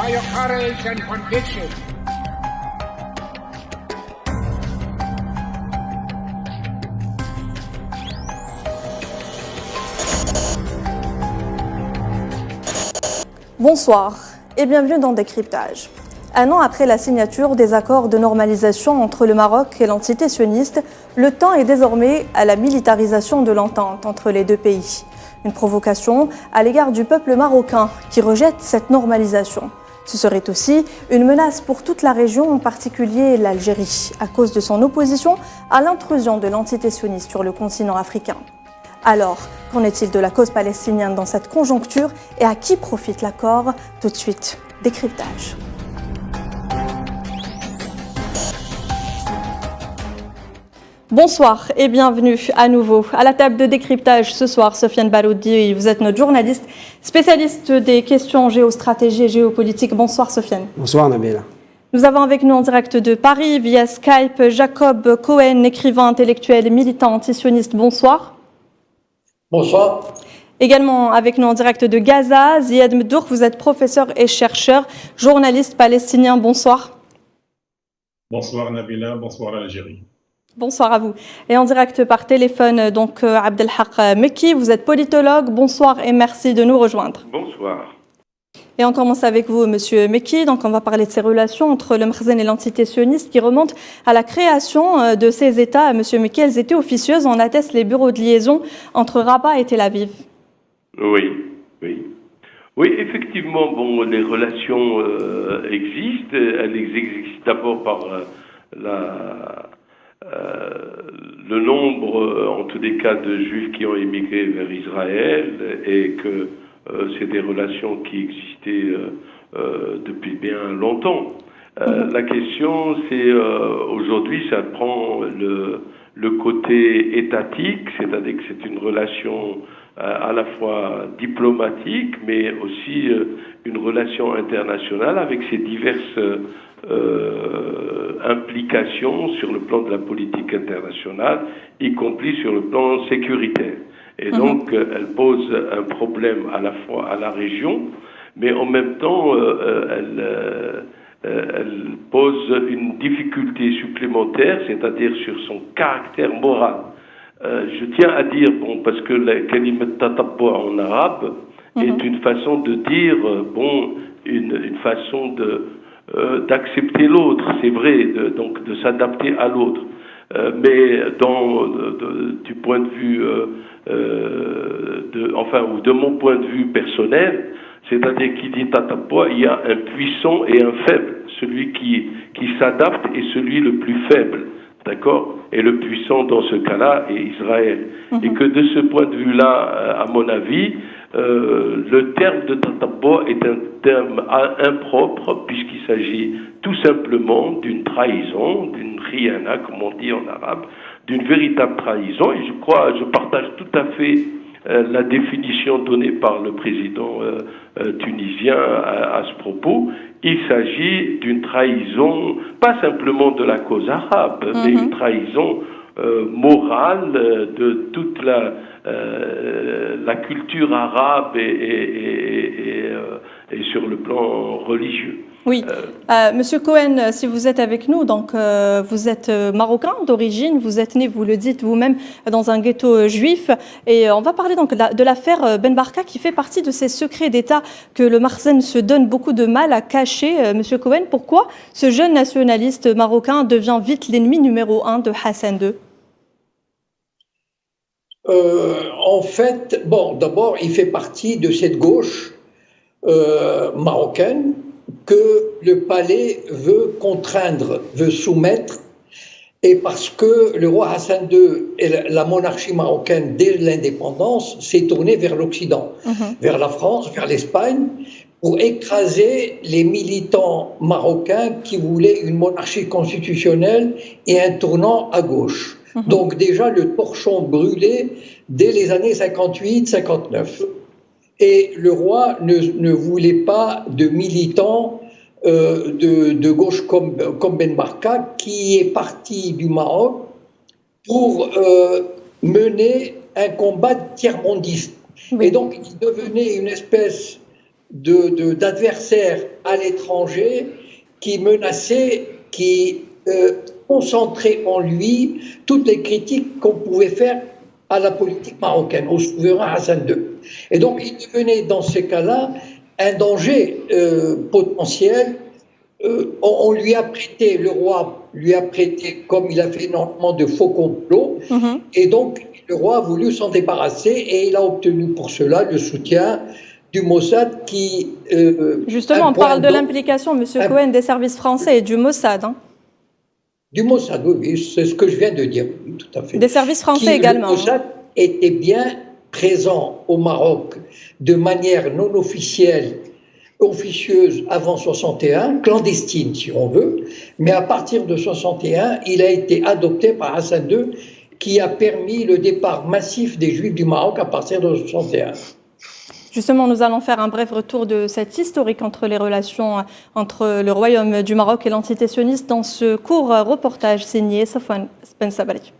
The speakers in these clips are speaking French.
by your courage and conviction. Bonsoir et bienvenue dans Décryptage. Un an après la signature des accords de normalisation entre le Maroc et l'entité sioniste, le temps est désormais à la militarisation de l'entente entre les deux pays. Une provocation à l'égard du peuple marocain qui rejette cette normalisation. Ce serait aussi une menace pour toute la région, en particulier l'Algérie, à cause de son opposition à l'intrusion de l'entité sioniste sur le continent africain. Alors, qu'en est-il de la cause palestinienne dans cette conjoncture et à qui profite l'accord? Tout de suite, décryptage. Bonsoir et bienvenue à nouveau à la table de décryptage ce soir. Sofiane Baloudi, vous êtes notre journaliste, spécialiste des questions géostratégie et géopolitique. Bonsoir Sofiane. Bonsoir Nabila. Nous avons avec nous en direct de Paris, via Skype, Jacob Cohen, écrivain intellectuel et militant antisioniste. Bonsoir. Bonsoir. Également avec nous en direct de Gaza, Ziad Meddour, vous êtes professeur et chercheur, journaliste palestinien. Bonsoir. Bonsoir Nabila, bonsoir l'Algérie. Bonsoir à vous. Et en direct par téléphone, donc Abdelhak Mekki, vous êtes politologue. Bonsoir et merci de nous rejoindre. Bonsoir. Et on commence avec vous, Monsieur Mekki. Donc, on va parler de ces relations entre le Makhzen et l'entité sioniste qui remontent à la création de ces États. Monsieur Mekki, elles étaient officieuses. On atteste les bureaux de liaison entre Rabat et Tel Aviv. Oui, effectivement, bon, les relations existent. Elles existent d'abord par le nombre, en tous les cas, de Juifs qui ont émigré vers Israël et que c'est des relations qui existaient depuis bien longtemps. La question, c'est aujourd'hui, ça prend le côté étatique, c'est-à-dire que c'est une relation à la fois diplomatique, mais aussi une relation internationale avec ses diverses implications sur le plan de la politique internationale, y compris sur le plan sécuritaire. Et donc, elle pose un problème à la fois à la région, mais en même temps, elle pose une difficulté supplémentaire, c'est-à-dire sur son caractère moral. Je tiens à dire, bon, parce que la kalimat tatabbu en arabe est une façon de dire, une façon d'accepter l'autre, c'est vrai, donc de s'adapter à l'autre. Mais du point de vue de mon point de vue personnel, c'est-à-dire qu'il dit tatabwa, il y a un puissant et un faible, celui qui s'adapte et celui le plus faible, d'accord? Et le puissant dans ce cas-là est Israël. Et que de ce point de vue-là, à mon avis, le terme de tatabwa est un terme impropre puisqu'il s'agit tout simplement d'une trahison, d'une khiyana, comme on dit en arabe, d'une véritable trahison. Et je partage tout à fait la définition donnée par le président tunisien à ce propos. Il s'agit d'une trahison, pas simplement de la cause arabe, mais une trahison morale de toute la culture arabe et sur le plan religieux. Oui. Monsieur Cohen, si vous êtes avec nous, donc vous êtes marocain d'origine, vous êtes né, vous le dites vous-même, dans un ghetto juif. Et on va parler donc de l'affaire Ben Barka qui fait partie de ces secrets d'État que le Makhzen se donne beaucoup de mal à cacher. Monsieur Cohen, pourquoi ce jeune nationaliste marocain devient vite l'ennemi numéro 1 de Hassan II? En fait, d'abord, il fait partie de cette gauche marocaine que le palais veut contraindre, veut soumettre, et parce que le roi Hassan II et la monarchie marocaine, dès l'indépendance, s'est tournée vers l'Occident, vers la France, vers l'Espagne, pour écraser les militants marocains qui voulaient une monarchie constitutionnelle et un tournant à gauche. Donc déjà, le torchon brûlait dès les années 58-59. Et le roi ne voulait pas de militants de gauche comme Ben Barka, qui est parti du Maroc pour mener un combat tiers-mondiste. Oui. Et donc, il devenait une espèce d'adversaires à l'étranger qui menaçaient, qui concentraient en lui toutes les critiques qu'on pouvait faire à la politique marocaine, au souverain Hassan II. Et donc, il devenait dans ces cas-là un danger potentiel. On lui a prêté, le roi lui a prêté, comme il a fait énormément de faux complots, et donc le roi a voulu s'en débarrasser et il a obtenu pour cela le soutien du Mossad qui... Justement, on parle de l'implication, M. Cohen, des services français et du Mossad. Du Mossad, oui, c'est ce que je viens de dire, oui, tout à fait. Des services français également. Le Mossad était bien présent au Maroc de manière non officielle, officieuse avant 61, clandestine si on veut, mais à partir de 61, il a été adopté par Hassan II qui a permis le départ massif des Juifs du Maroc à partir de 61. Justement, nous allons faire un bref retour de cette historique entre les relations entre le Royaume du Maroc et l'entité sioniste dans ce court reportage signé Safwan Spensabali.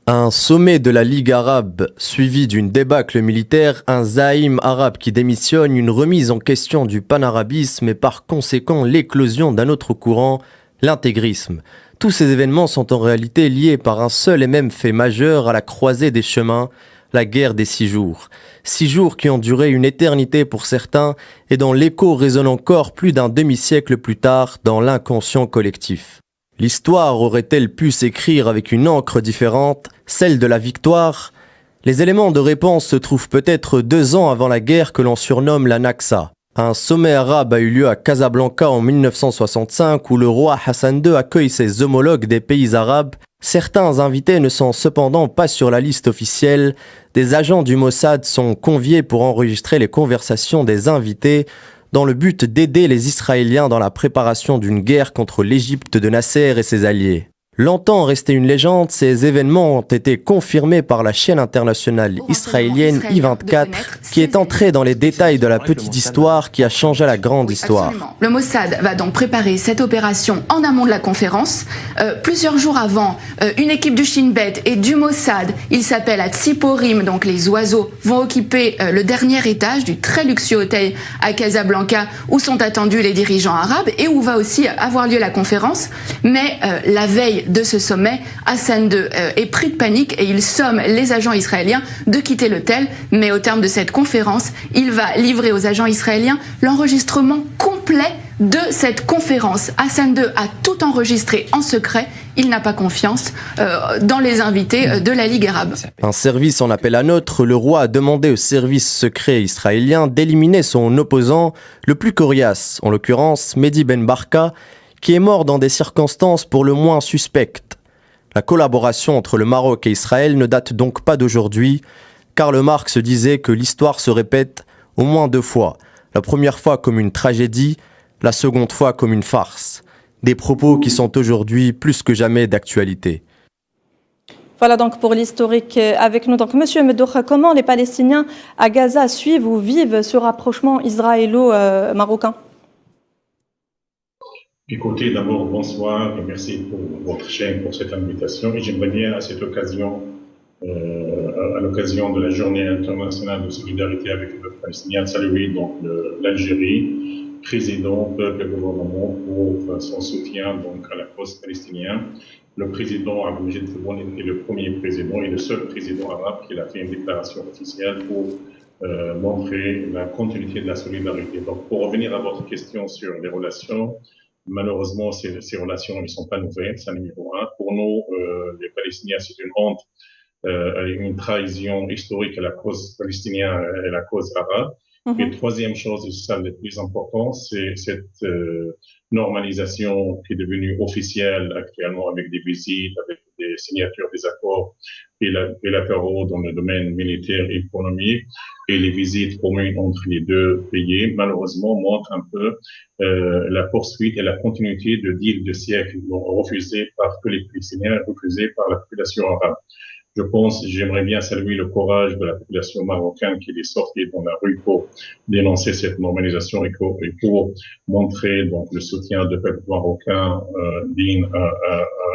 Un sommet de la Ligue arabe suivi d'une débâcle militaire, un zaïm arabe qui démissionne, une remise en question du panarabisme et par conséquent l'éclosion d'un autre courant, l'intégrisme. Tous ces événements sont en réalité liés par un seul et même fait majeur à la croisée des chemins, la guerre des 6 jours. 6 jours qui ont duré une éternité pour certains et dont l'écho résonne encore plus d'un demi-siècle plus tard dans l'inconscient collectif. L'histoire aurait-elle pu s'écrire avec une encre différente, celle de la victoire ? Les éléments de réponse se trouvent peut-être 2 ans avant la guerre que l'on surnomme la Naksa. Un sommet arabe a eu lieu à Casablanca en 1965 où le roi Hassan II accueille ses homologues des pays arabes. Certains invités ne sont cependant pas sur la liste officielle. Des agents du Mossad sont conviés pour enregistrer les conversations des invités dans le but d'aider les Israéliens dans la préparation d'une guerre contre l'Égypte de Nasser et ses alliés. Longtemps resté une légende, ces événements ont été confirmés par la chaîne internationale israélienne I24, qui est entrée dans les détails de la petite histoire qui a changé la grande histoire. Absolument. Le Mossad va donc préparer cette opération en amont de la conférence. Plusieurs jours avant, une équipe du Shin Bet et du Mossad, il s'appelle à Tsiporim, donc les oiseaux, vont occuper le dernier étage du très luxueux hôtel à Casablanca où sont attendus les dirigeants arabes et où va aussi avoir lieu la conférence. Mais la veille de ce sommet, Hassan II est pris de panique et il somme les agents israéliens de quitter l'hôtel. Mais au terme de cette conférence, il va livrer aux agents israéliens l'enregistrement complet de cette conférence. Hassan II a tout enregistré en secret. Il n'a pas confiance dans les invités de la Ligue arabe. Un service en appel à nôtre, le roi a demandé au service secret israélien d'éliminer son opposant le plus coriace, en l'occurrence Mehdi Ben Barka, qui est mort dans des circonstances pour le moins suspectes. La collaboration entre le Maroc et Israël ne date donc pas d'aujourd'hui. Karl Marx disait que l'histoire se répète au moins 2 fois. La première fois comme une tragédie, la seconde fois comme une farce. Des propos qui sont aujourd'hui plus que jamais d'actualité. Voilà donc pour l'historique avec nous. Donc, Monsieur Medoucha, comment les Palestiniens à Gaza suivent ou vivent ce rapprochement israélo-marocain ? Écoutez, d'abord, bonsoir et merci pour votre chaîne, pour cette invitation. Et j'aimerais bien, à cette occasion, à l'occasion de la Journée internationale de solidarité avec le peuple palestinien, saluer donc l'Algérie, président, peuple et gouvernement pour son soutien donc à la cause palestinienne. Le président Abdelmajid Tebboune est le premier président et le seul président arabe qui a fait une déclaration officielle pour montrer la continuité de la solidarité. Donc, pour revenir à votre question sur les relations, malheureusement, ces relations ne sont pas nouvelles, c'est numéro 1. Pour nous, les Palestiniens, c'est une honte, une trahison historique à la cause palestinienne et à la cause arabe. Et troisième chose, et c'est ça le plus important, c'est cette normalisation qui est devenue officielle actuellement avec des visites, avec des signatures des accords bilatéraux dans le domaine militaire et économique et les visites communes entre les 2 pays, malheureusement, montrent un peu la poursuite et la continuité de deals de siècles refusés par tous les Palestiniens, refusés par la population arabe. Je pense, j'aimerais bien saluer le courage de la population marocaine qui est sortie dans la rue pour dénoncer cette normalisation et pour montrer donc le soutien du peuple marocain digne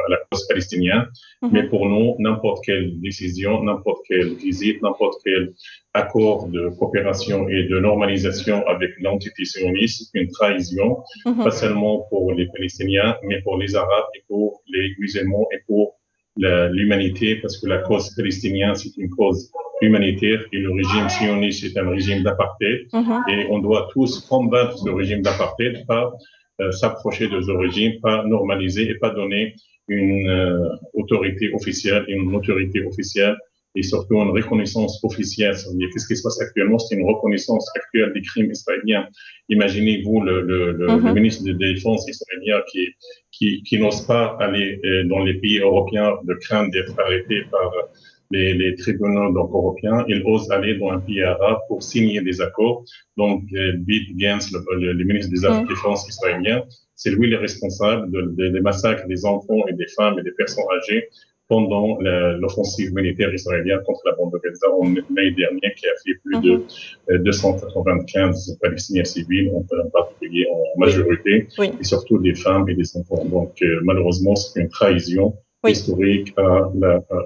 la cause palestinienne. Mais pour nous, n'importe quelle décision, n'importe quelle visite, n'importe quel accord de coopération et de normalisation avec l'entité sioniste, une trahison, pas seulement pour les Palestiniens, mais pour les Arabes et pour les musulmans et pour l'humanité, parce que la cause palestinienne, c'est une cause humanitaire et le régime sioniste, c'est un régime d'apartheid. Et on doit tous combattre ce régime d'apartheid, pas s'approcher de ce régime, pas normaliser et pas donner une autorité officielle, et surtout une reconnaissance officielle. C'est-à-dire, qu'est-ce qui se passe actuellement? C'est une reconnaissance actuelle des crimes israéliens. Imaginez-vous le ministre de la Défense israélien qui n'ose pas aller dans les pays européens de crainte d'être arrêté par les tribunaux donc, européens. Il ose aller dans un pays arabe pour signer des accords. Donc, Bid Gantz, le ministre des Défense israélien, c'est lui le responsable des massacres des enfants et des femmes et des personnes âgées pendant l'offensive militaire israélienne contre la bande de Gaza en mai dernier, qui a fait plus de 295 Palestiniens civils, en particulier en majorité, et surtout des femmes et des enfants. Donc, malheureusement, c'est une trahison historique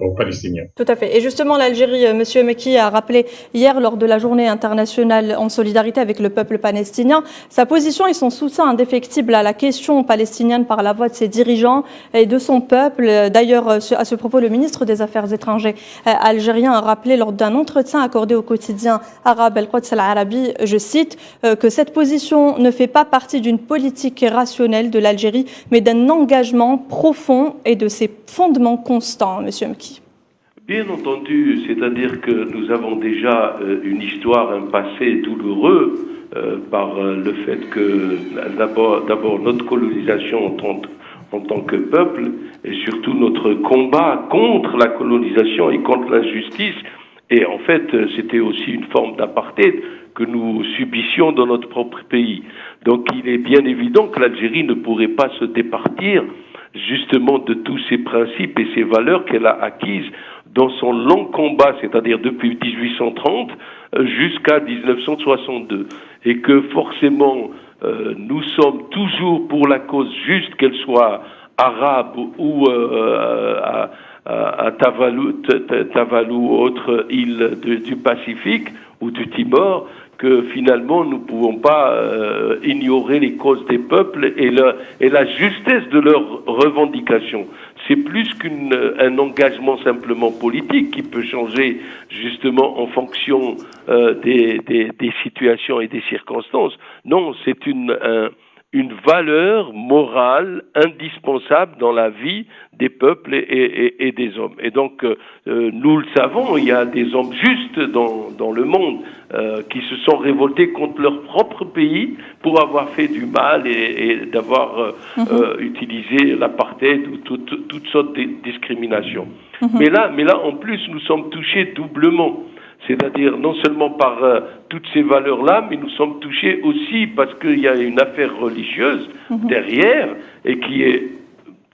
aux Palestiniens. Tout à fait. Et justement, l'Algérie, M. Mekki a rappelé hier, lors de la journée internationale en solidarité avec le peuple palestinien, sa position et son soutien indéfectible à la question palestinienne par la voix de ses dirigeants et de son peuple. D'ailleurs, à ce propos, le ministre des Affaires étrangères algérien a rappelé lors d'un entretien accordé au quotidien arabe El-Quds Al-Arabi, je cite, que cette position ne fait pas partie d'une politique rationnelle de l'Algérie, mais d'un engagement profond et de ses fondements constants, M. Mekki. Bien entendu, c'est-à-dire que nous avons déjà une histoire, un passé douloureux par le fait que d'abord notre colonisation en tant que peuple et surtout notre combat contre la colonisation et contre l'injustice. Et en fait, c'était aussi une forme d'apartheid que nous subissions dans notre propre pays. Donc il est bien évident que l'Algérie ne pourrait pas se départir justement de tous ces principes et ces valeurs qu'elle a acquises dans son long combat, c'est-à-dire depuis 1830 jusqu'à 1962. Et que forcément, nous sommes toujours pour la cause juste, qu'elle soit arabe ou à Tuvalu ou autre île du Pacifique ou du Timor, que finalement nous ne pouvons pas ignorer les causes des peuples et la justesse de leurs revendications. C'est plus qu'un engagement simplement politique qui peut changer justement en fonction des situations et des circonstances. Non, c'est une valeur morale indispensable dans la vie des peuples et des hommes. Et donc, nous le savons, il y a des hommes justes dans le monde qui se sont révoltés contre leur propre pays pour avoir fait du mal et d'avoir utilisé l'apartheid ou toutes sortes de discriminations. Mais là, en plus, nous sommes touchés doublement. C'est-à-dire non seulement par toutes ces valeurs-là, mais nous sommes touchés aussi parce qu'il y a une affaire religieuse derrière et qui est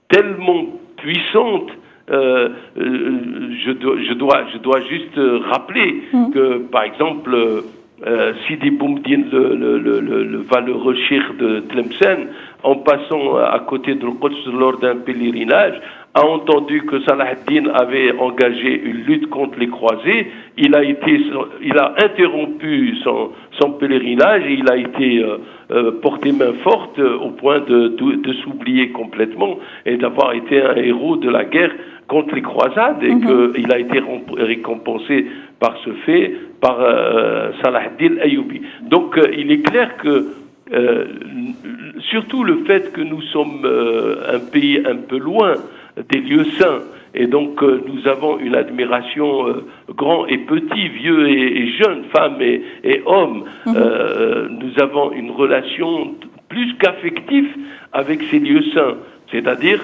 tellement puissante. Je dois juste rappeler que, par exemple, Sidi Boumediene, le valeureux cheikh de Tlemcen, en passant à côté de l'Quds lors d'un pèlerinage, a entendu que Salah ad-Din avait engagé une lutte contre les croisés. Il a interrompu son pèlerinage et il a été porté main forte au point de s'oublier complètement et d'avoir été un héros de la guerre contre les croisades et qu'il a été récompensé par ce fait par Salah ad-Din Ayyoubi. Donc il est clair que surtout le fait que nous sommes un pays un peu loin des lieux saints, et donc nous avons une admiration grand et petit, vieux et jeunes, femmes et hommes. Nous avons une relation plus qu'affective avec ces lieux saints, c'est-à-dire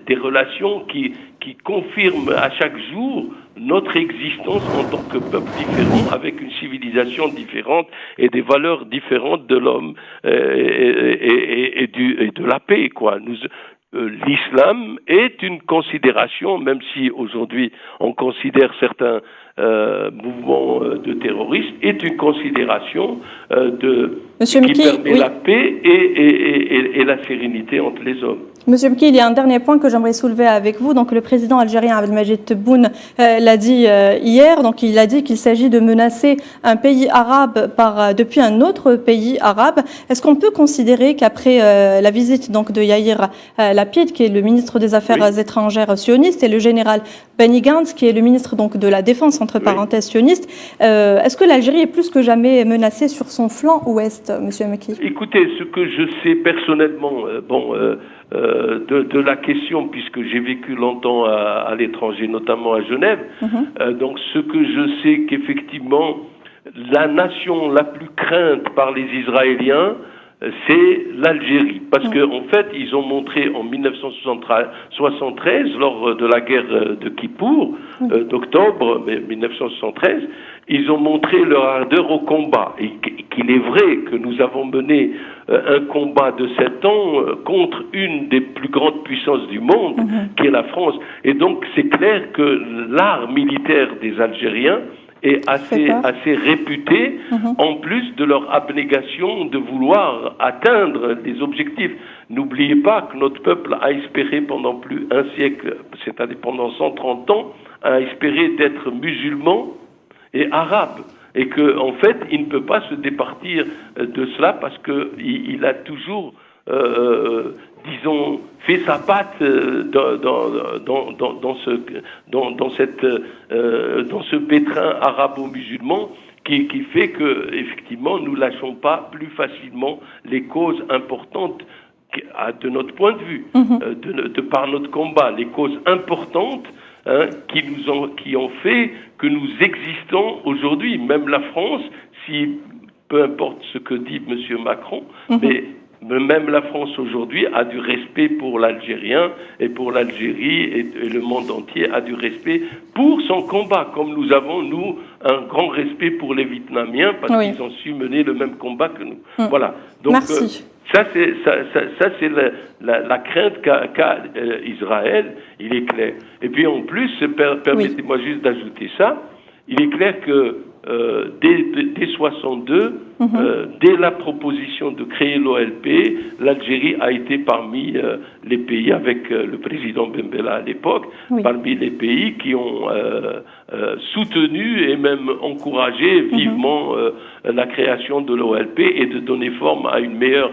des relations qui confirment à chaque jour notre existence en tant que peuple différent, avec une civilisation différente et des valeurs différentes de l'homme et de la paix, quoi. L'islam est une considération, même si aujourd'hui on considère certains mouvements de terroristes, est une considération Monsieur qui Mki, permet oui. la paix et la sérénité entre les hommes. Monsieur Mki, il y a un dernier point que j'aimerais soulever avec vous. Donc, le président algérien Abdelmadjid Tebboune l'a dit hier. Donc, il a dit qu'il s'agit de menacer un pays arabe depuis un autre pays arabe. Est-ce qu'on peut considérer qu'après la visite donc de Yaïr Lapid, qui est le ministre des Affaires étrangères sioniste, et le général Benny Gantz, qui est le ministre donc de la Défense entre parenthèses sioniste, est-ce que l'Algérie est plus que jamais menacée sur son flanc ouest, Monsieur Mki? Écoutez, ce que je sais personnellement, de la question, puisque j'ai vécu longtemps à l'étranger, notamment à Genève, donc ce que je sais qu'effectivement, la nation la plus crainte par les Israéliens, c'est l'Algérie. Parce qu'en fait, ils ont montré en 1973, lors de la guerre de Kippour, d'octobre 1973, ils ont montré leur ardeur au combat. Et qu'il est vrai que nous avons mené un combat de 7 ans contre une des plus grandes puissances du monde, qui est la France. Et donc, c'est clair que l'art militaire des Algériens est assez réputé, en plus de leur abnégation de vouloir atteindre des objectifs. N'oubliez pas que notre peuple a espéré pendant plus d'un siècle, c'est-à-dire pendant 130 ans, a espéré d'être musulman et arabe. Et qu'en fait, il ne peut pas se départir de cela parce qu'il a toujours, disons, fait sa patte dans ce pétrin arabo-musulman qui fait que, effectivement, nous lâchons pas plus facilement les causes importantes de notre point de vue, de par notre combat, les causes importantes qui ont fait que nous existons aujourd'hui. Même la France, peu importe ce que dit M. Macron, mais même la France aujourd'hui a du respect pour l'Algérien et pour l'Algérie et le monde entier a du respect pour son combat, comme nous avons, nous, un grand respect pour les Vietnamiens parce qu'ils ont su mener le même combat que nous. Voilà. Donc, merci. Ça, c'est la crainte qu'a Israël, il est clair. Et puis en plus, permettez-moi juste d'ajouter ça, il est clair que dès 62, dès la proposition de créer l'OLP, l'Algérie a été parmi les pays, avec le président Ben Bella à l'époque, parmi les pays qui ont soutenu et même encouragé vivement la création de l'OLP et de donner forme à une meilleure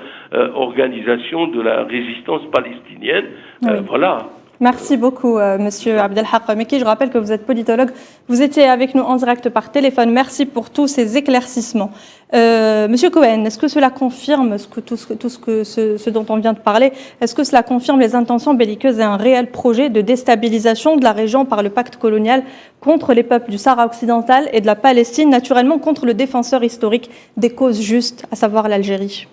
organisation de la résistance palestinienne. Voilà. Merci beaucoup, Monsieur Abdelhaq Meki. Je rappelle que vous êtes politologue. Vous étiez avec nous en direct par téléphone. Merci pour tous ces éclaircissements. Monsieur Cohen, est-ce que cela confirme ce dont on vient de parler? Est-ce que cela confirme les intentions belliqueuses et un réel projet de déstabilisation de la région par le pacte colonial contre les peuples du Sahara occidental et de la Palestine, naturellement contre le défenseur historique des causes justes, à savoir l'Algérie?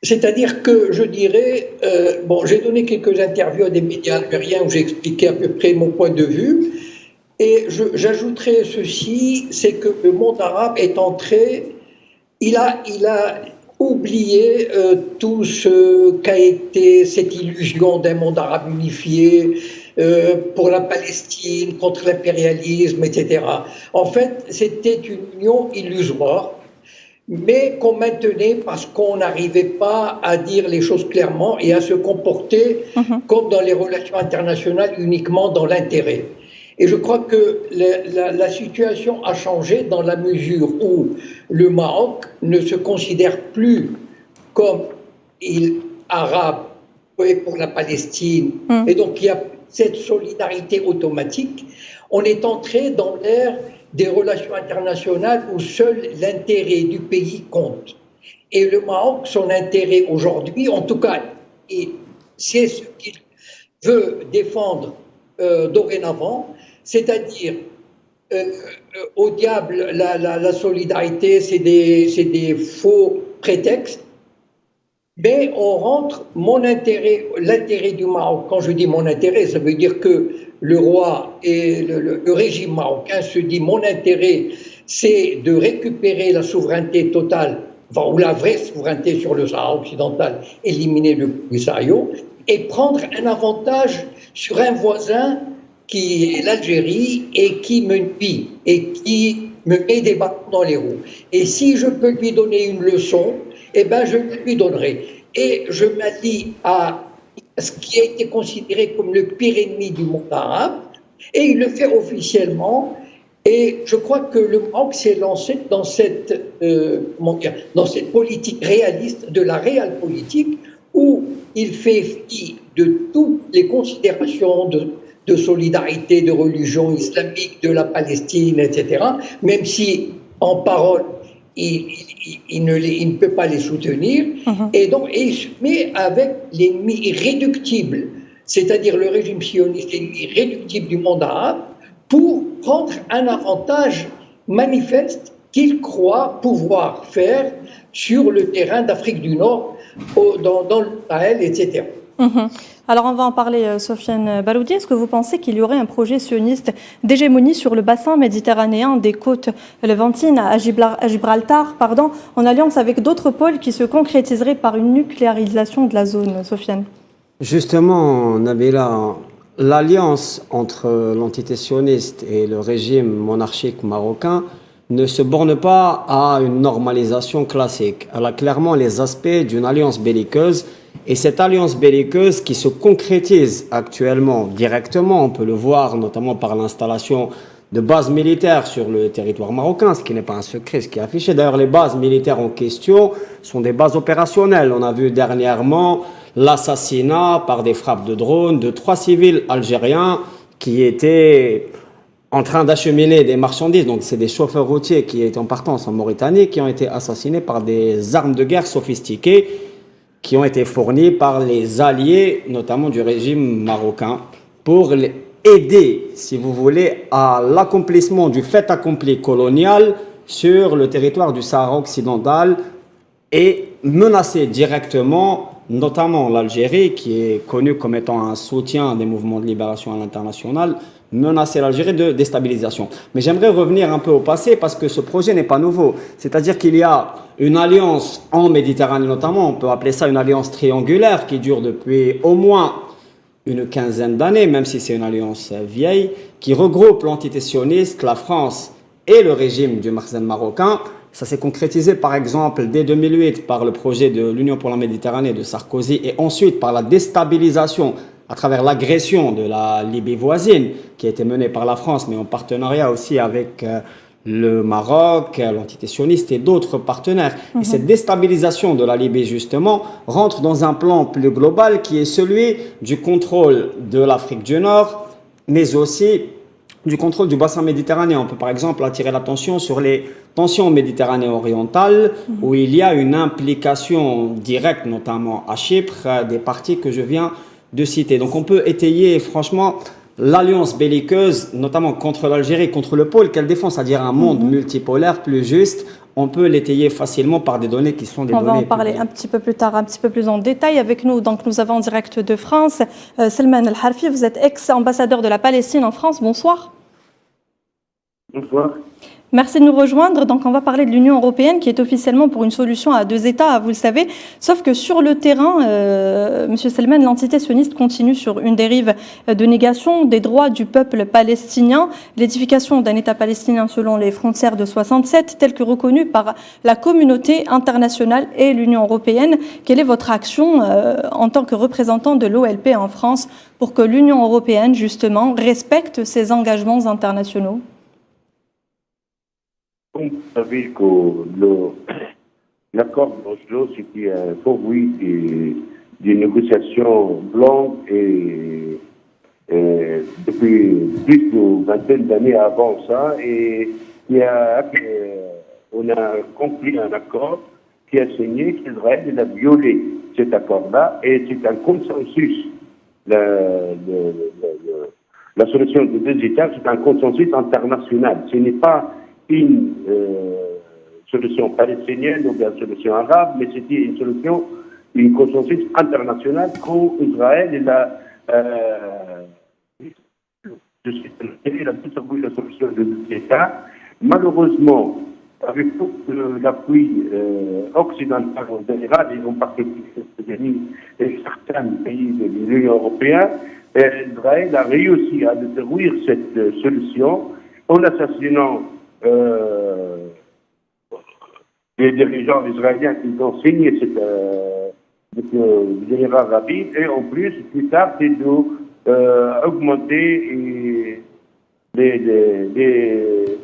C'est-à-dire que je dirais, j'ai donné quelques interviews à des médias algériens où j'ai expliqué à peu près mon point de vue, et j'ajouterais ceci, c'est que le monde arabe est entré, il a oublié tout ce qu'a été cette illusion d'un monde arabe unifié pour la Palestine, contre l'impérialisme, etc. En fait, c'était une union illusoire, mais qu'on maintenait parce qu'on n'arrivait pas à dire les choses clairement et à se comporter comme dans les relations internationales, uniquement dans l'intérêt. Et je crois que la situation a changé dans la mesure où le Maroc ne se considère plus comme arabe pour la Palestine, et donc il y a cette solidarité automatique. On est entré dans l'ère des relations internationales où seul l'intérêt du pays compte. Et le Maroc, son intérêt aujourd'hui, en tout cas, c'est ce qu'il veut défendre dorénavant, c'est-à-dire au diable la solidarité, c'est des faux prétextes, mais on rentre l'intérêt du Maroc. Quand je dis mon intérêt, ça veut dire que le roi et le régime marocain se dit mon intérêt, c'est de récupérer la souveraineté totale, ou la vraie souveraineté sur le Sahara occidental, éliminer le Polisario, et prendre un avantage sur un voisin qui est l'Algérie et qui me nuit et qui me met des bâtons dans les roues. Et si je peux lui donner une leçon, eh ben je lui donnerai. Et je m'allie à ce qui a été considéré comme le pire ennemi du monde arabe, et il le fait officiellement. Et je crois que le Maroc s'est lancé dans cette politique réaliste, de la réelle politique, où il fait fi de toutes les considérations de solidarité, de religion islamique, de la Palestine, etc., même si en parole, il ne peut pas les soutenir, et donc il se met avec l'ennemi irréductible, c'est-à-dire le régime sioniste irréductible du monde arabe, pour prendre un avantage manifeste qu'il croit pouvoir faire sur le terrain d'Afrique du Nord, dans le Sahel, etc. Alors on va en parler, Sofiane Baloudi. Est-ce que vous pensez qu'il y aurait un projet sioniste d'hégémonie sur le bassin méditerranéen des côtes levantines à Gibraltar, en alliance avec d'autres pôles qui se concrétiseraient par une nucléarisation de la zone, Sofiane? Justement, Nabila, l'alliance entre l'entité sioniste et le régime monarchique marocain ne se borne pas à une normalisation classique. Elle a clairement les aspects d'une alliance belliqueuse, et cette alliance belliqueuse qui se concrétise actuellement directement, on peut le voir notamment par l'installation de bases militaires sur le territoire marocain, ce qui n'est pas un secret, ce qui est affiché. D'ailleurs, les bases militaires en question sont des bases opérationnelles. On a vu dernièrement l'assassinat par des frappes de drones de 3 civils algériens qui étaient en train d'acheminer des marchandises. Donc, c'est des chauffeurs routiers qui étaient en partance en Mauritanie, qui ont été assassinés par des armes de guerre sophistiquées qui ont été fournies par les alliés, notamment du régime marocain, pour aider, si vous voulez, à l'accomplissement du fait accompli colonial sur le territoire du Sahara occidental et menacer directement, notamment l'Algérie, qui est connue comme étant un soutien des mouvements de libération à l'international, menacer l'Algérie de déstabilisation. Mais j'aimerais revenir un peu au passé parce que ce projet n'est pas nouveau. C'est-à-dire qu'il y a une alliance en Méditerranée notamment, on peut appeler ça une alliance triangulaire qui dure depuis au moins une quinzaine d'années, même si c'est une alliance vieille, qui regroupe l'entité sioniste, la France et le régime du Makhzen marocain. Ça s'est concrétisé par exemple dès 2008 par le projet de l'Union pour la Méditerranée de Sarkozy et ensuite par la déstabilisation à travers l'agression de la Libye voisine qui a été menée par la France mais en partenariat aussi avec le Maroc, l'entité sioniste et d'autres partenaires. Et cette déstabilisation de la Libye justement rentre dans un plan plus global qui est celui du contrôle de l'Afrique du Nord mais aussi du contrôle du bassin méditerranéen. On peut par exemple attirer l'attention sur les tensions en Méditerranée orientale où il y a une implication directe, notamment à Chypre, des parties que je viens de citer. Donc on peut étayer franchement l'alliance belliqueuse, notamment contre l'Algérie, contre le pôle qu'elle défend, c'est-à-dire un monde multipolaire plus juste. On peut l'étayer facilement par des données qui sont des données. On va en parler un petit peu plus tard, un petit peu plus en détail avec nous. Donc nous avons en direct de France Selman El Harfi, vous êtes ex-ambassadeur de la Palestine en France. Bonsoir. Bonsoir. Merci de nous rejoindre. Donc, on va parler de l'Union européenne qui est officiellement pour une solution à 2 États, vous le savez. Sauf que sur le terrain, Monsieur Selman, l'entité sioniste continue sur une dérive de négation des droits du peuple palestinien, l'édification d'un État palestinien selon les frontières de 67, telles que reconnues par la communauté internationale et l'Union européenne. Quelle est votre action en tant que représentant de l'OLP en France pour que l'Union européenne, justement, respecte ses engagements internationaux ? Vous savez que l'accord d'Oslo, c'était un fruit des négociations longues et depuis plus d'une vingtaine d'années avant ça. Et on a conclu un accord qui a signé qu'Israël a violé cet accord-là et c'est un consensus. La solution de 2 États, c'est un consensus international. Ce n'est pas une solution palestinienne ou bien solution arabe, mais c'était une solution, une consensus international qu'Israël il a la solution de 2 États. Malheureusement, avec tout l'appui occidental en général, et en particulier les États-Unis et certains pays de l'Union européenne, Israël a réussi à détruire cette solution en assassinant les dirigeants israéliens qui ont signé cette général Rabin, et en plus, plus tard, c'est d'augmenter les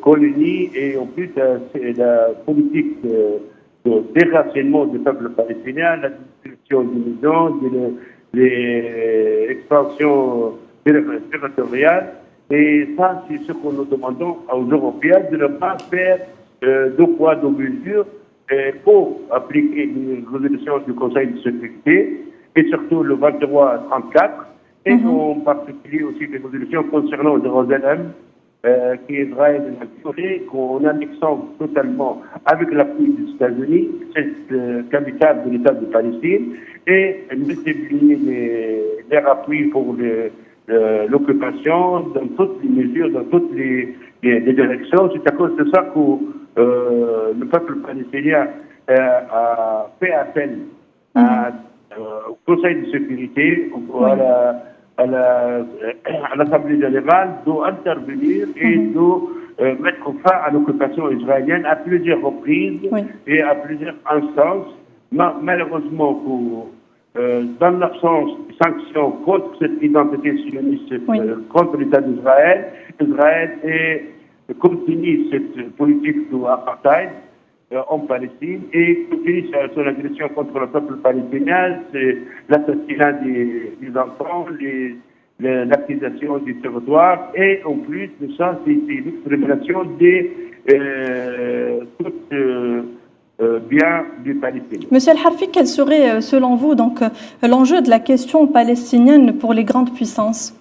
colonies et en plus la politique de déracinement du peuple palestinien, la destruction des maisons, l'expansion territoriale. Et ça, c'est ce que nous demandons aux Européens, de ne pas faire deux poids, deux mesures pour appliquer les résolutions du Conseil de sécurité et surtout le 23-34 et en particulier aussi les résolutions concernant Jérusalem qu'Israël a violé, qu'on annexant totalement avec l'appui des États-Unis cette capitale de l'État de Palestine et multiplier les appuis pour l'occupation dans toutes les mesures, dans toutes les directions. C'est à cause de ça que le peuple palestinien a fait appel au Conseil de sécurité, à l'Assemblée générale, d'intervenir et de mettre fin à l'occupation israélienne à plusieurs reprises et à plusieurs instances. Malheureusement, dans l'absence de sanctions contre cette identité sioniste, contre l'État d'Israël, Israël continue cette politique d'apartheid en Palestine et continue son agression contre le peuple palestinien, c'est l'assassinat des enfants, l'acquisition du territoire et en plus de ça, c'est l'extermination des biens du Palestinien. Monsieur El-Harfi, quel serait selon vous donc l'enjeu de la question palestinienne pour les grandes puissances?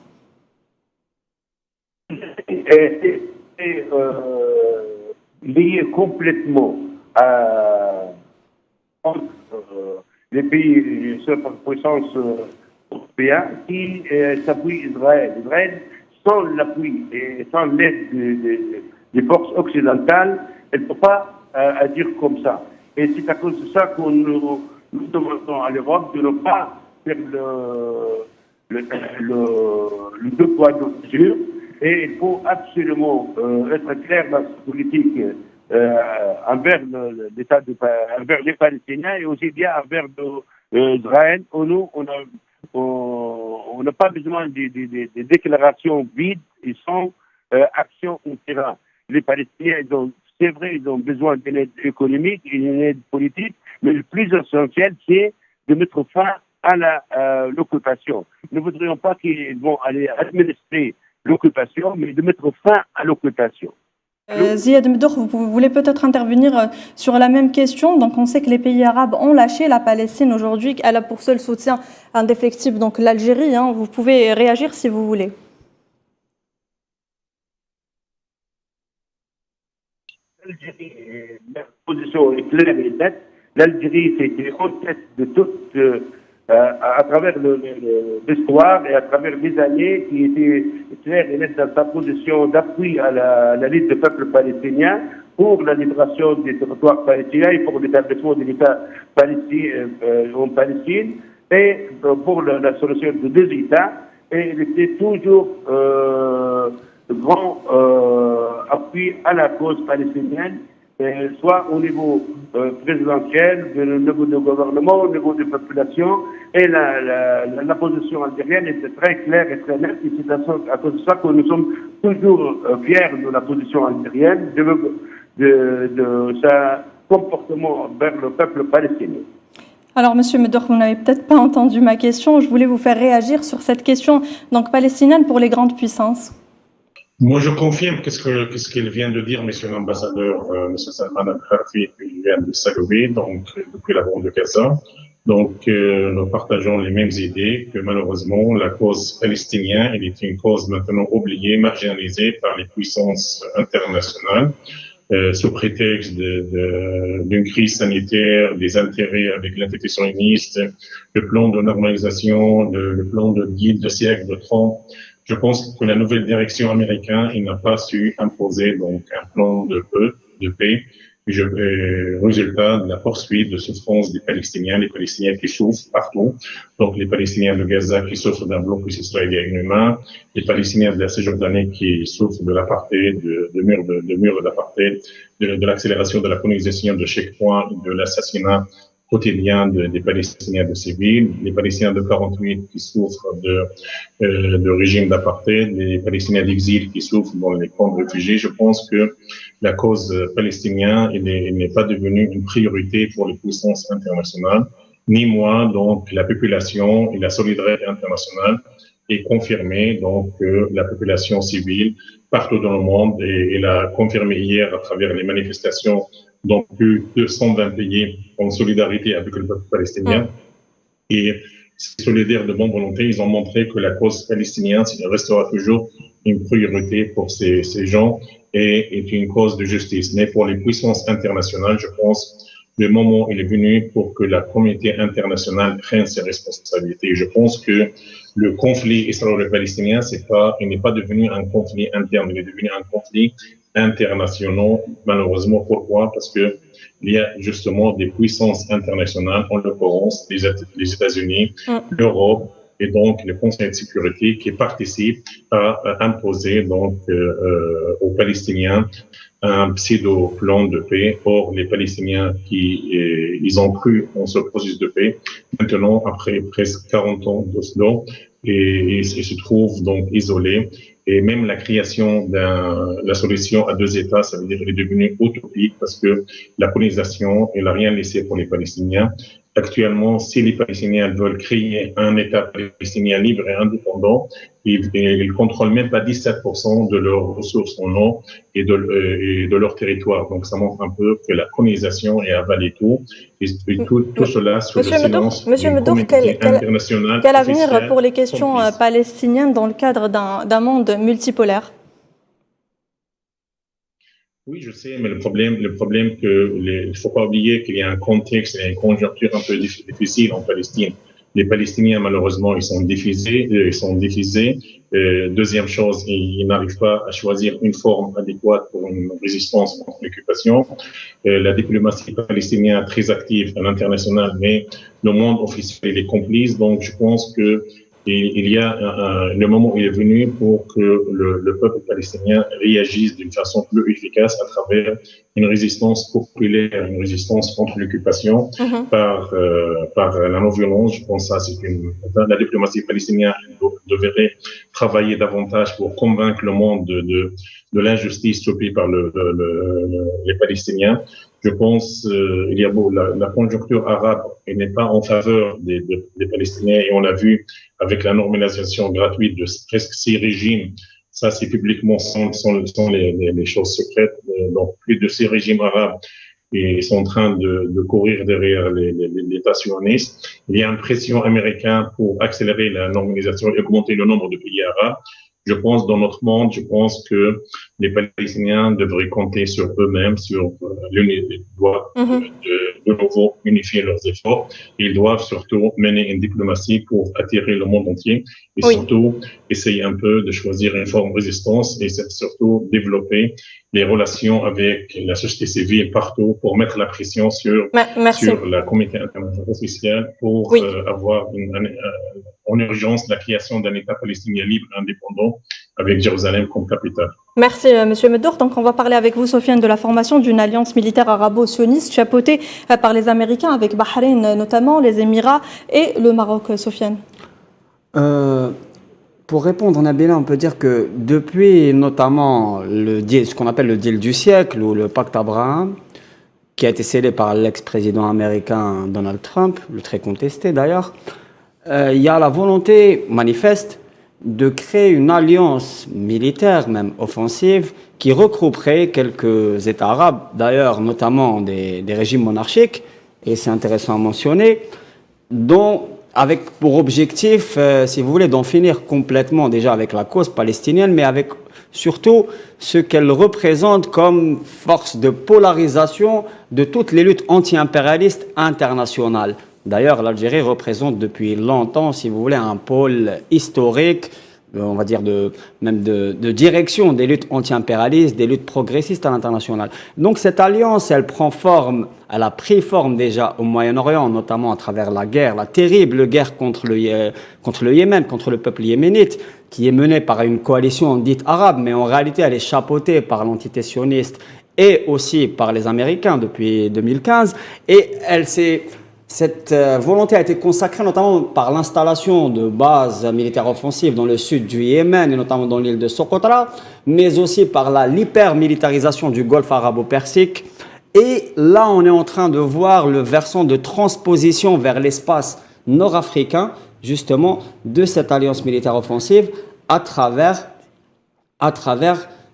Lié complètement entre les pays superpuissances européens qui s'appuient Israël. Israël, sans l'appui et sans l'aide des forces occidentales, elle ne peut pas agir comme ça. Et c'est à cause de ça que nous demandons à l'Europe de ne pas faire le deux poids, deux mesures. Et il faut absolument être clair dans cette politique envers l'État envers les Palestiniens et aussi bien envers Israël. Nous, on n'a pas besoin de déclarations vides et sans action au terrain. Les Palestiniens, c'est vrai, ils ont besoin d'une aide économique et d'une aide politique, mais le plus essentiel, c'est de mettre fin à l'occupation. Nous ne voudrions pas qu'ils vont aller administrer l'occupation, mais de mettre fin à l'occupation. Ziad Mdour, vous voulez peut-être intervenir sur la même question. Donc, on sait que les pays arabes ont lâché la Palestine aujourd'hui. Elle a pour seul soutien indéfectible donc l'Algérie. Vous pouvez réagir si vous voulez. L'Algérie, la position est claire et nette. L'Algérie, c'était en tête de toute, à travers l'histoire et à travers les années, qui était claire et nette dans sa position d'appui à la lutte du peuple palestinien pour la libération des territoires palestiniens et pour l'établissement de l'État en Palestine et pour la solution de deux États. Et il était toujours grand appui à la cause palestinienne, soit au niveau présidentiel, au niveau du gouvernement, au niveau des populations, et la position algérienne était très claire et très nette, et c'est à cause de ça que nous sommes toujours fiers de la position algérienne, de sa comportement vers le peuple palestinien. Alors, Monsieur Mdour, vous n'avez peut-être pas entendu ma question. Je voulais vous faire réagir sur cette question donc palestinienne pour les grandes puissances. Moi, je confirme qu'est-ce qu'il vient de dire, Monsieur l'ambassadeur, Monsieur Salman Al-Kharfi, qui vient de saluer, donc depuis la bande de Gaza. Donc, nous partageons les mêmes idées que malheureusement la cause palestinienne, elle est une cause maintenant oubliée, marginalisée par les puissances internationales. Sous prétexte d'une crise sanitaire, des intérêts avec l'entité sioniste, le plan de normalisation, le plan de guide de siècle de Trump. Je pense que la nouvelle direction américaine, il n'a pas su imposer donc un plan de paix résultat de la poursuite de souffrance des Palestiniens, les Palestiniens qui souffrent partout. Donc, les Palestiniens de Gaza qui souffrent d'un blocus israélien inhumain, les Palestiniens de la Cisjordanie qui souffrent de l'apartheid, de murs d'apartheid, de l'accélération de la colonisation de checkpoints, de l'assassinat quotidien des Palestiniens de civils, les Palestiniens de 48 qui souffrent de régime d'apartheid, les Palestiniens d'exil qui souffrent dans les camps de réfugiés. Je pense que la cause palestinienne n'est pas devenue une priorité pour les puissances internationales, ni moins donc la population et la solidarité internationale est confirmée donc que la population civile partout dans le monde et l'a confirmé hier à travers les manifestations dans plus de 120 pays en solidarité avec le peuple palestinien. Et solidaires de bonne volonté, ils ont montré que la cause palestinienne restera toujours une priorité pour ces gens et est une cause de justice. Mais pour les puissances internationales, je pense le moment il est venu pour que la communauté internationale prenne ses responsabilités. Je pense que le conflit israélo-palestinien, il n'est pas devenu un conflit interne, il est devenu un conflit international, malheureusement. Pourquoi? Parce que il y a justement des puissances internationales, en l'occurrence les États-Unis, l'Europe et donc le Conseil de sécurité qui participent à imposer donc aux Palestiniens un pseudo-plan de paix. Or, les Palestiniens ils ont cru en ce processus de paix. Maintenant, après presque 40 ans d'Oslo, et ils se trouvent donc isolés. Et même la création la solution à deux États, ça veut dire qu'elle est devenue utopique parce que la colonisation, elle n'a rien laissé pour les Palestiniens. Actuellement, si les Palestiniens veulent créer un État palestinien libre et indépendant, ils ne contrôlent même pas 17% de leurs ressources en eau et de leur territoire. Donc, ça montre un peu que la colonisation est avalée tout. Et tout cela sous le silence d'une communauté internationale. Quel avenir pour les questions palestiniennes dans le cadre d'un monde multipolaire? Oui, je sais, mais le problème il faut pas oublier qu'il y a un contexte et une conjoncture un peu difficile en Palestine. Les Palestiniens, malheureusement, ils sont divisés. Deuxième chose, ils n'arrivent pas à choisir une forme adéquate pour une résistance contre l'occupation. La diplomatie palestinienne est très active à l'international, mais le monde officiel il est complice. Donc, je pense que il y a le moment est venu pour que le peuple palestinien réagisse d'une façon plus efficace à travers une résistance populaire, une résistance contre l'occupation par la non-violence. Je pense que ça, la diplomatie palestinienne devrait travailler davantage pour convaincre le monde de l'injustice subie par les Palestiniens. Je pense il y a la conjoncture arabe n'est pas en faveur des Palestiniens et on l'a vu avec la normalisation gratuite de presque 6 régimes. Ça, c'est publiquement sans les choses secrètes. Donc, plus de 6 régimes arabes et sont en train de courir derrière l'État sioniste. Il y a une pression américaine pour accélérer la normalisation et augmenter le nombre de pays arabes. Je pense, dans notre monde, je pense que les Palestiniens devraient compter sur eux-mêmes, sur l'unité, doivent de nouveau unifier leurs efforts. Ils doivent surtout mener une diplomatie pour attirer le monde entier et surtout essayer un peu de choisir une forme de résistance et surtout développer les relations avec la société civile partout pour mettre la pression sur la communauté internationale officielle pour avoir en urgence la création d'un État palestinien libre et indépendant avec Jérusalem comme capitale. Merci, Monsieur Meddour. Donc, on va parler avec vous, Sofiane, de la formation d'une alliance militaire arabo-sioniste chapeautée par les Américains, avec Bahreïn notamment, les Émirats et le Maroc. Sofiane. Pour répondre, Nabila, on peut dire que depuis notamment ce qu'on appelle le deal du siècle ou le pacte Abraham, qui a été scellé par l'ex-président américain Donald Trump, le très contesté d'ailleurs, il y a la volonté manifeste de créer une alliance militaire, même offensive, qui regrouperait quelques États arabes, d'ailleurs notamment des régimes monarchiques, et c'est intéressant à mentionner, dont avec pour objectif, si vous voulez, d'en finir complètement déjà avec la cause palestinienne, mais avec surtout ce qu'elle représente comme force de polarisation de toutes les luttes anti-impérialistes internationales. D'ailleurs, l'Algérie représente depuis longtemps, si vous voulez, un pôle historique on va dire même de direction des luttes anti-impérialistes, des luttes progressistes à l'international. Donc cette alliance, elle a pris forme déjà au Moyen-Orient, notamment à travers la terrible guerre contre le Yémen, contre le peuple yéménite, qui est menée par une coalition dite arabe, mais en réalité elle est chapeautée par l'entité sioniste et aussi par les Américains depuis 2015. Et cette volonté a été consacrée notamment par l'installation de bases militaires offensives dans le sud du Yémen et notamment dans l'île de Socotra, mais aussi par l'hyper-militarisation du Golfe arabo-persique. Et là, on est en train de voir le versant de transposition vers l'espace nord-africain, justement, de cette alliance militaire offensive à travers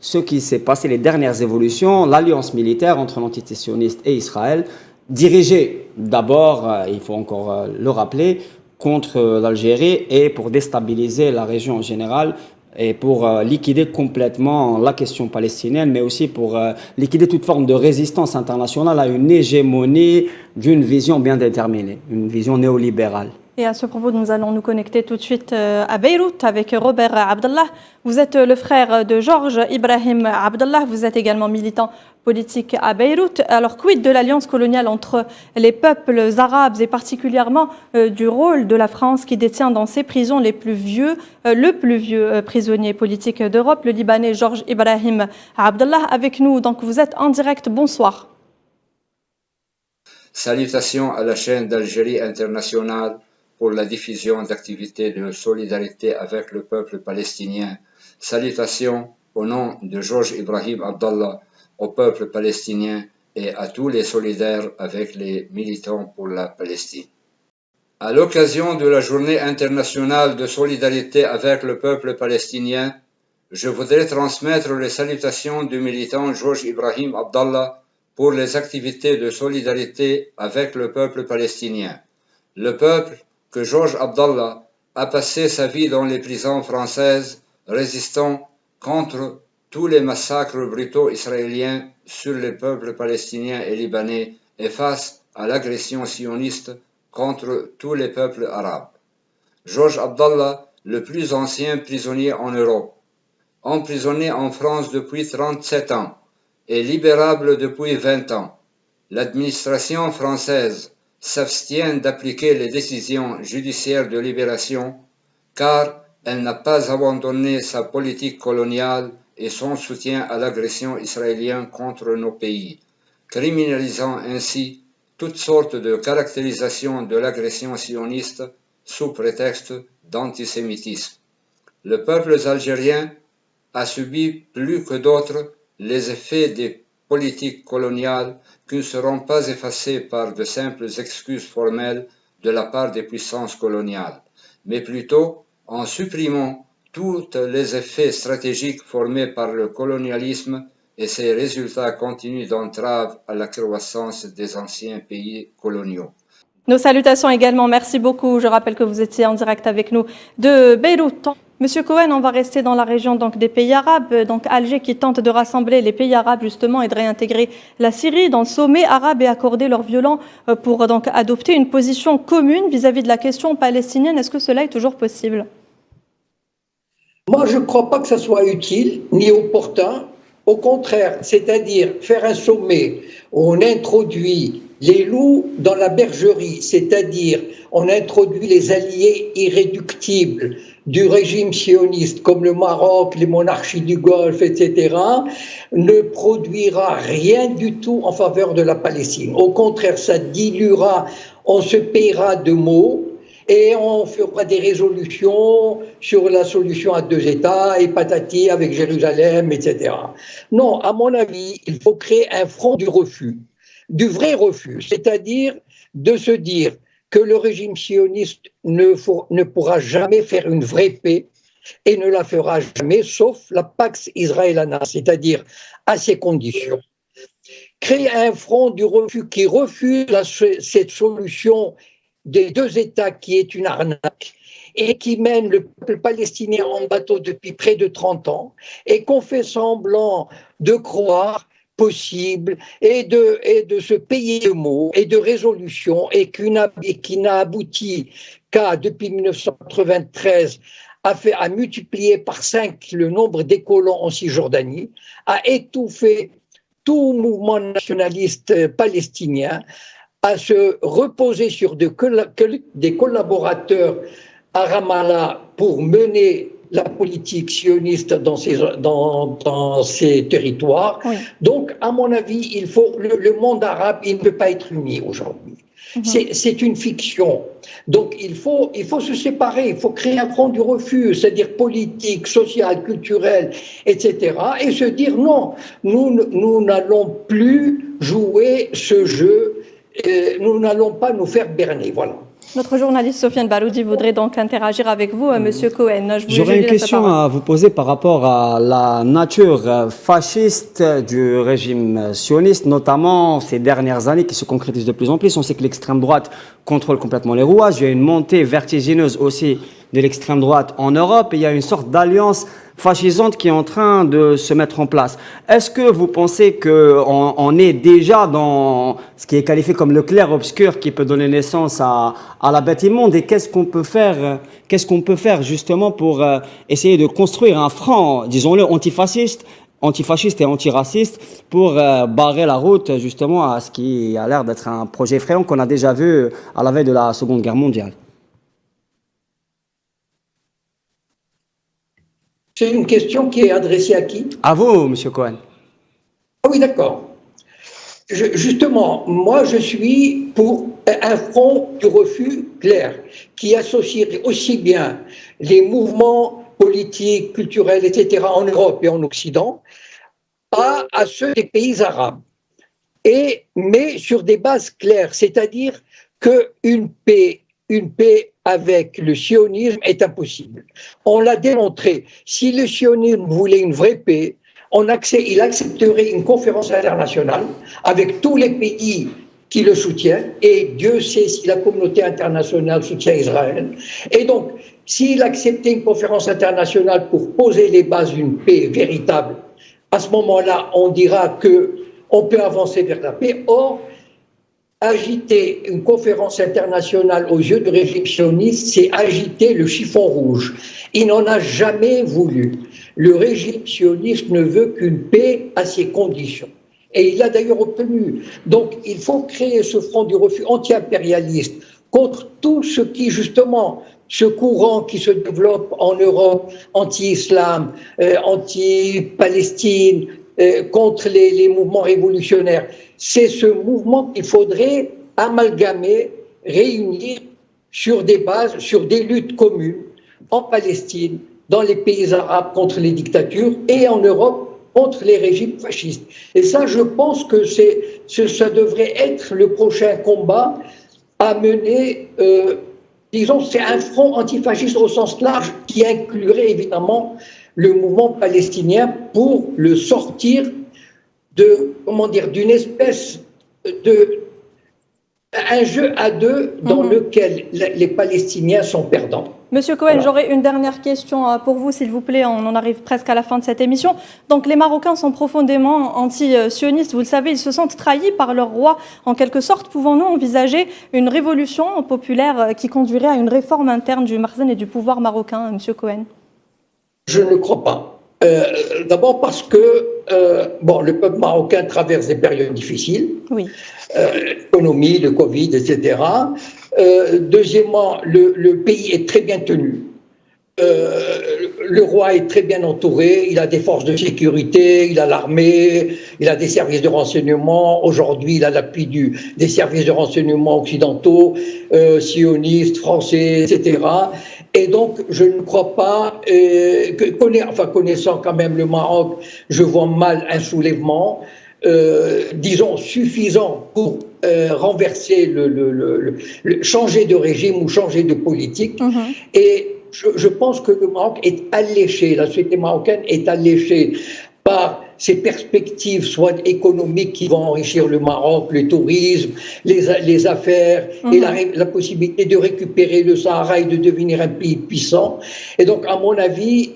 ce qui s'est passé, les dernières évolutions, l'alliance militaire entre l'entité sioniste et Israël, dirigée d'abord, il faut encore le rappeler, contre l'Algérie et pour déstabiliser la région en général et pour liquider complètement la question palestinienne, mais aussi pour liquider toute forme de résistance internationale à une hégémonie d'une vision bien déterminée, une vision néolibérale. Et à ce propos, nous allons nous connecter tout de suite à Beyrouth avec Robert Abdallah. Vous êtes le frère de Georges Ibrahim Abdallah. Vous êtes également militant politique à Beyrouth. Alors, quid de l'alliance coloniale entre les peuples arabes et particulièrement du rôle de la France qui détient dans ses prisons le plus vieux prisonnier politique d'Europe, le Libanais Georges Ibrahim Abdallah, avec nous. Donc, vous êtes en direct. Bonsoir. Salutations à la chaîne d'Algérie internationale pour la diffusion d'activités de solidarité avec le peuple palestinien. Salutations au nom de Georges Ibrahim Abdallah au peuple palestinien et à tous les solidaires avec les militants pour la Palestine. À l'occasion de la Journée internationale de solidarité avec le peuple palestinien, je voudrais transmettre les salutations du militant Georges Ibrahim Abdallah pour les activités de solidarité avec le peuple palestinien. Le peuple que Georges Abdallah a passé sa vie dans les prisons françaises, résistant contre tous les massacres brutaux israéliens sur les peuples palestiniens et libanais et face à l'agression sioniste contre tous les peuples arabes. Georges Abdallah, le plus ancien prisonnier en Europe, emprisonné en France depuis 37 ans et libérable depuis 20 ans. L'administration française s'abstient d'appliquer les décisions judiciaires de libération car elle n'a pas abandonné sa politique coloniale et son soutien à l'agression israélienne contre nos pays, criminalisant ainsi toutes sortes de caractérisations de l'agression sioniste sous prétexte d'antisémitisme. Le peuple algérien a subi plus que d'autres les effets des politiques coloniales qui ne seront pas effacés par de simples excuses formelles de la part des puissances coloniales, mais plutôt en supprimant tous les effets stratégiques formés par le colonialisme et ses résultats continus d'entrave à la croissance des anciens pays coloniaux. Nos salutations également, merci beaucoup. Je rappelle que vous étiez en direct avec nous de Beyrouth. Monsieur Cohen, on va rester dans la région donc, des pays arabes, donc Alger qui tente de rassembler les pays arabes justement et de réintégrer la Syrie dans le sommet arabe et accorder leur violon pour donc adopter une position commune vis-à-vis de la question palestinienne. Est-ce que cela est toujours possible ? Moi, je ne crois pas que ça soit utile ni opportun. Au contraire, c'est-à-dire faire un sommet où on introduit les loups dans la bergerie, c'est-à-dire on introduit les alliés irréductibles du régime sioniste comme le Maroc, les monarchies du Golfe, etc., ne produira rien du tout en faveur de la Palestine. Au contraire, ça diluera, on se paiera de mots et on fera des résolutions sur la solution à 2 États et patati avec Jérusalem, etc. Non, à mon avis, il faut créer un front du refus, du vrai refus, c'est-à-dire de se dire que le régime sioniste ne pourra jamais faire une vraie paix et ne la fera jamais, sauf la Pax Israelana, c'est-à-dire à ses conditions. Créer un front du refus qui refuse cette solution des 2 États qui est une arnaque et qui mène le peuple palestinien en bateau depuis près de 30 ans et qu'on fait semblant de croire possible et de se payer de mots et de résolutions et qui n'a abouti qu'à, depuis 1993, a multiplié par 5 le nombre des colons en Cisjordanie, a étouffé tout mouvement nationaliste palestinien, à se reposer sur des collaborateurs à Ramallah pour mener la politique sioniste dans ces territoires. Oui. Donc, à mon avis, le monde arabe, il ne peut pas être uni aujourd'hui. C'est une fiction. Donc, il faut se séparer, il faut créer un front du refus, c'est-à-dire politique, social, culturel, etc. Et se dire non, nous n'allons plus jouer ce jeu, nous n'allons pas nous faire berner. Voilà. Notre journaliste Sofiane Baroudi voudrait donc interagir avec vous, Monsieur Cohen. J'aurais une question à vous poser par rapport à la nature fasciste du régime sioniste, notamment ces dernières années qui se concrétisent de plus en plus. On sait que l'extrême droite contrôle complètement les rouages. Il y a une montée vertigineuse aussi de l'extrême droite en Europe et il y a une sorte d'alliance fascisante qui est en train de se mettre en place. Est-ce que vous pensez qu'on est déjà dans ce qui est qualifié comme le clair-obscur qui peut donner naissance à la bête immonde et qu'est-ce qu'on peut faire justement pour essayer de construire un front, disons-le, antifasciste et antiraciste pour barrer la route justement à ce qui a l'air d'être un projet effrayant qu'on a déjà vu à la veille de la Seconde Guerre mondiale? C'est une question qui est adressée à qui? À vous, Monsieur Cohen. Ah oui, d'accord. Justement, moi, je suis pour un front du refus clair, qui associerait aussi bien les mouvements politiques, culturels, etc., en Europe et en Occident, à ceux des pays arabes. Mais sur des bases claires, c'est-à-dire qu'une paix avec le sionisme est impossible. On l'a démontré. Si le sionisme voulait une vraie paix, il accepterait une conférence internationale avec tous les pays qui le soutiennent, et Dieu sait si la communauté internationale soutient Israël. Et donc, s'il acceptait une conférence internationale pour poser les bases d'une paix véritable, à ce moment-là, on dira qu'on peut avancer vers la paix. Or, agiter une conférence internationale aux yeux du régime sioniste, c'est agiter le chiffon rouge. Il n'en a jamais voulu. Le régime sioniste ne veut qu'une paix à ses conditions. Et il l'a d'ailleurs obtenu. Donc, il faut créer ce front du refus anti-impérialiste contre tout ce qui, justement, ce courant qui se développe en Europe, anti-islam, anti-Palestine, contre les mouvements révolutionnaires. C'est ce mouvement qu'il faudrait amalgamer, réunir sur des bases, sur des luttes communes, en Palestine, dans les pays arabes contre les dictatures et en Europe contre les régimes fascistes. Et ça, je pense que ça devrait être le prochain combat à mener. Disons, c'est un front antifasciste au sens large qui inclurait évidemment le mouvement palestinien pour le sortir d'une espèce un jeu à deux dans lequel les Palestiniens sont perdants. Monsieur Cohen, voilà. J'aurais une dernière question pour vous, s'il vous plaît. On en arrive presque à la fin de cette émission. Donc, les Marocains sont profondément anti-sionistes. Vous le savez, ils se sentent trahis par leur roi. En quelque sorte, pouvons-nous envisager une révolution populaire qui conduirait à une réforme interne du Makhzen et du pouvoir marocain, Monsieur Cohen? Je ne le crois pas. D'abord parce que le peuple marocain traverse des périodes difficiles, oui. L'économie, le Covid, etc. Deuxièmement, le pays est très bien tenu. Le roi est très bien entouré, il a des forces de sécurité, il a l'armée, il a des services de renseignement. Aujourd'hui, il a l'appui des services de renseignement occidentaux, sionistes, français, etc. Et donc, je ne crois pas, connaissant quand même le Maroc, je vois mal un soulèvement, disons, suffisant pour renverser, changer de régime ou changer de politique. Et je pense que le Maroc est alléché, la société marocaine est alléchée par ces perspectives, soit économiques qui vont enrichir le Maroc, le tourisme, les affaires et la possibilité de récupérer le Sahara et de devenir un pays puissant. Et donc, à mon avis,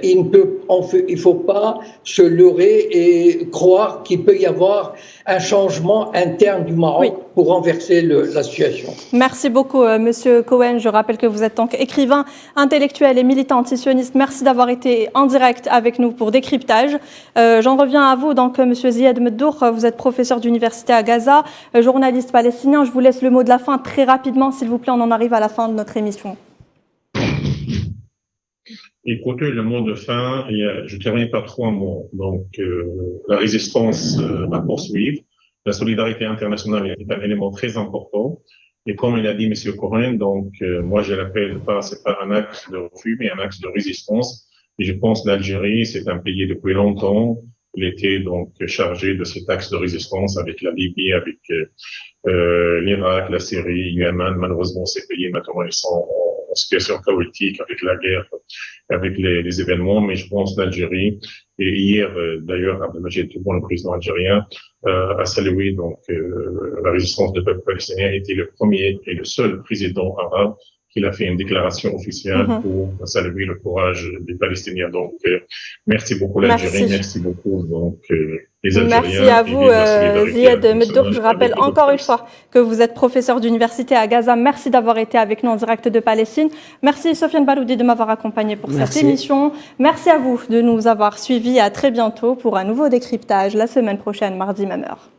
il ne faut pas se leurrer et croire qu'il peut y avoir un changement interne du Maroc pour renverser la situation. Merci beaucoup, Monsieur Cohen. Je rappelle que vous êtes donc écrivain, intellectuel et militant antisioniste. Merci d'avoir été en direct avec nous pour Décryptage. J'en reviens à vous, donc, Monsieur Ziad Meddour. Vous êtes professeur d'université à Gaza, journaliste palestinien. Je vous laisse le mot de la fin très rapidement, s'il vous plaît. On en arrive à la fin de notre émission. Écoutez, le mot de fin, je termine par 3 mots. Donc, la résistance va poursuivre. La solidarité internationale est un élément très important. Et comme il a dit M. Cohen, donc, moi, je l'appelle pas, c'est pas un acte de refus, mais un acte de résistance. Et je pense que l'Algérie, c'est un pays depuis longtemps. Il était donc chargé de cet axe de résistance avec la Libye, avec l'Irak, la Syrie, le Yémen. Malheureusement, ces pays, maintenant, ils sont en situation chaotique avec la guerre, avec les événements, mais je pense l'Algérie, et hier d'ailleurs Abdelmajid Tebboune, le président algérien, a salué donc la résistance du peuple palestinien, était le premier et le seul président arabe qui a fait une déclaration officielle pour saluer le courage des Palestiniens. Donc merci beaucoup l'Algérie, merci beaucoup donc les Algériens. Merci à vous, Ziad Meddour. Je rappelle encore une fois que vous êtes professeur d'université à Gaza. Merci d'avoir été avec nous en direct de Palestine. Merci Sofiane Baloudi de m'avoir accompagné pour cette émission. Merci à vous de nous avoir suivis. À très bientôt pour un nouveau décryptage la semaine prochaine, mardi même heure.